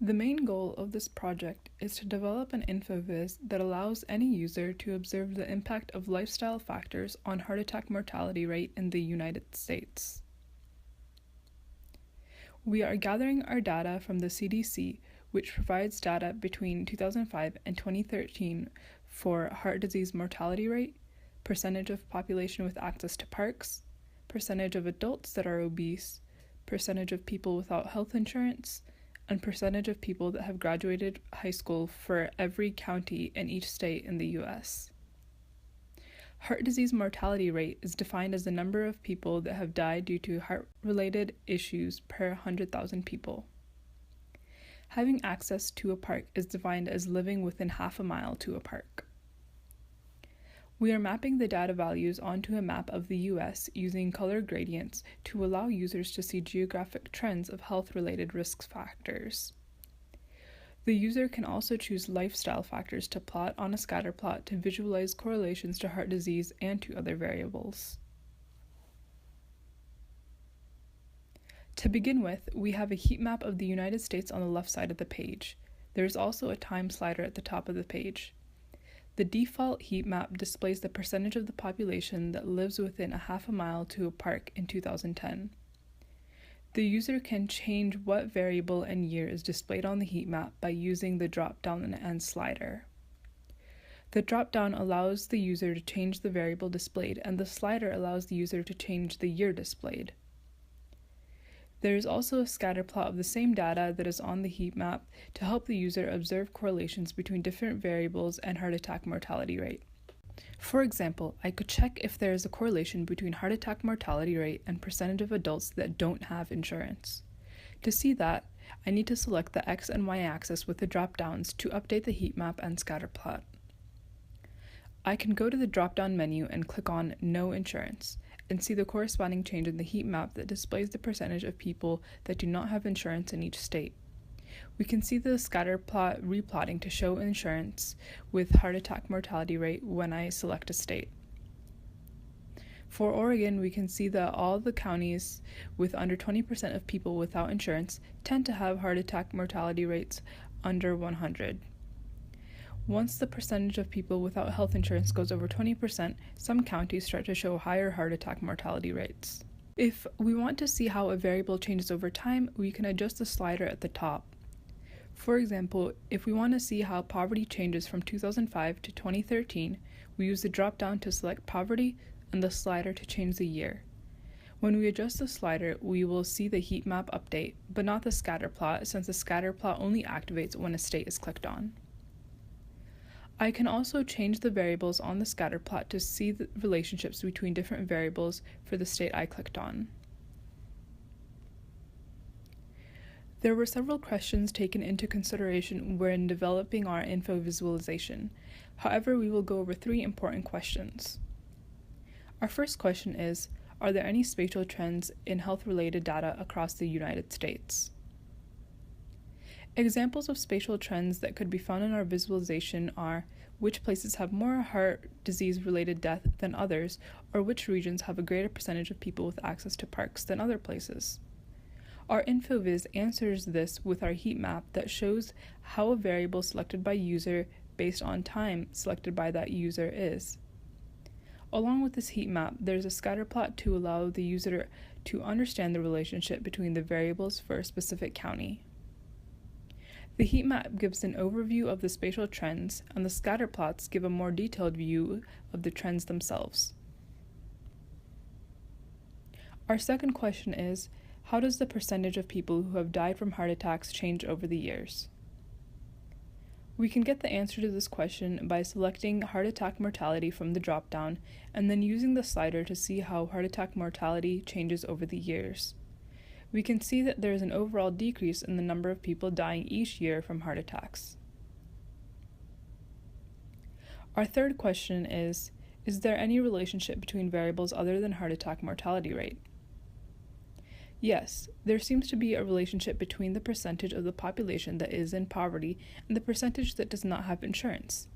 The main goal of this project is to develop an infoviz that allows any user to observe the impact of lifestyle factors on heart attack mortality rate in the United States. We are gathering our data from the CDC, which provides data between 2005 and 2013 for heart disease mortality rate, percentage of population with access to parks, percentage of adults that are obese, percentage of people without health insurance, and percentage of people that have graduated high school for every county in each state in the US. Heart disease mortality rate is defined as the number of people that have died due to heart-related issues per 100,000 people. Having access to a park is defined as living within half a mile to a park. We are mapping the data values onto a map of the US using color gradients to allow users to see geographic trends of health-related risk factors. The user can also choose lifestyle factors to plot on a scatter plot to visualize correlations to heart disease and to other variables. To begin with, we have a heat map of the United States on the left side of the page. There is also a time slider at the top of the page. The default heat map displays the percentage of the population that lives within a half a mile to a park in 2010. The user can change what variable and year is displayed on the heat map by using the drop-down and slider. The drop-down allows the user to change the variable displayed, and the slider allows the user to change the year displayed. There is also a scatter plot of the same data that is on the heat map to help the user observe correlations between different variables and heart attack mortality rate. For example, I could check if there is a correlation between heart attack mortality rate and percentage of adults that don't have insurance. To see that, I need to select the X and Y axis with the drop-downs to update the heat map and scatter plot. I can go to the drop-down menu and click on No Insurance, and see the corresponding change in the heat map that displays the percentage of people that do not have insurance in each state. We can see the scatter plot replotting to show insurance with heart attack mortality rate when I select a state. For Oregon, we can see that all the counties with under 20% of people without insurance tend to have heart attack mortality rates under 100. Once the percentage of people without health insurance goes over 20%, some counties start to show higher heart attack mortality rates. If we want to see how a variable changes over time, we can adjust the slider at the top. For example, if we want to see how poverty changes from 2005 to 2013, we use the drop-down to select poverty and the slider to change the year. When we adjust the slider, we will see the heat map update, but not the scatter plot, since the scatter plot only activates when a state is clicked on. I can also change the variables on the scatter plot to see the relationships between different variables for the state I clicked on. There were several questions taken into consideration when developing our info visualization. However, we will go over 3 important questions. Our first question is, are there any spatial trends in health-related data across the United States? Examples of spatial trends that could be found in our visualization are which places have more heart disease-related death than others, or which regions have a greater percentage of people with access to parks than other places. Our infoviz answers this with our heat map that shows how a variable selected by user based on time selected by that user is. Along with this heat map, there's a scatter plot to allow the user to understand the relationship between the variables for a specific county. The heat map gives an overview of the spatial trends, and the scatter plots give a more detailed view of the trends themselves. Our second question is, how does the percentage of people who have died from heart attacks change over the years? We can get the answer to this question by selecting heart attack mortality from the drop-down and then using the slider to see how heart attack mortality changes over the years. We can see that there is an overall decrease in the number of people dying each year from heart attacks. Our third question is there any relationship between variables other than heart attack mortality rate? Yes, there seems to be a relationship between the percentage of the population that is in poverty and the percentage that does not have insurance.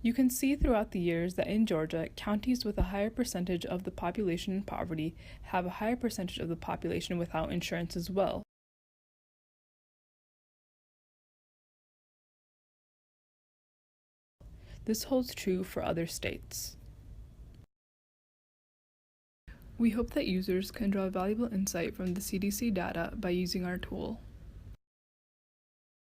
You can see throughout the years that in Georgia, counties with a higher percentage of the population in poverty have a higher percentage of the population without insurance as well. This holds true for other states. We hope that users can draw valuable insight from the CDC data by using our tool.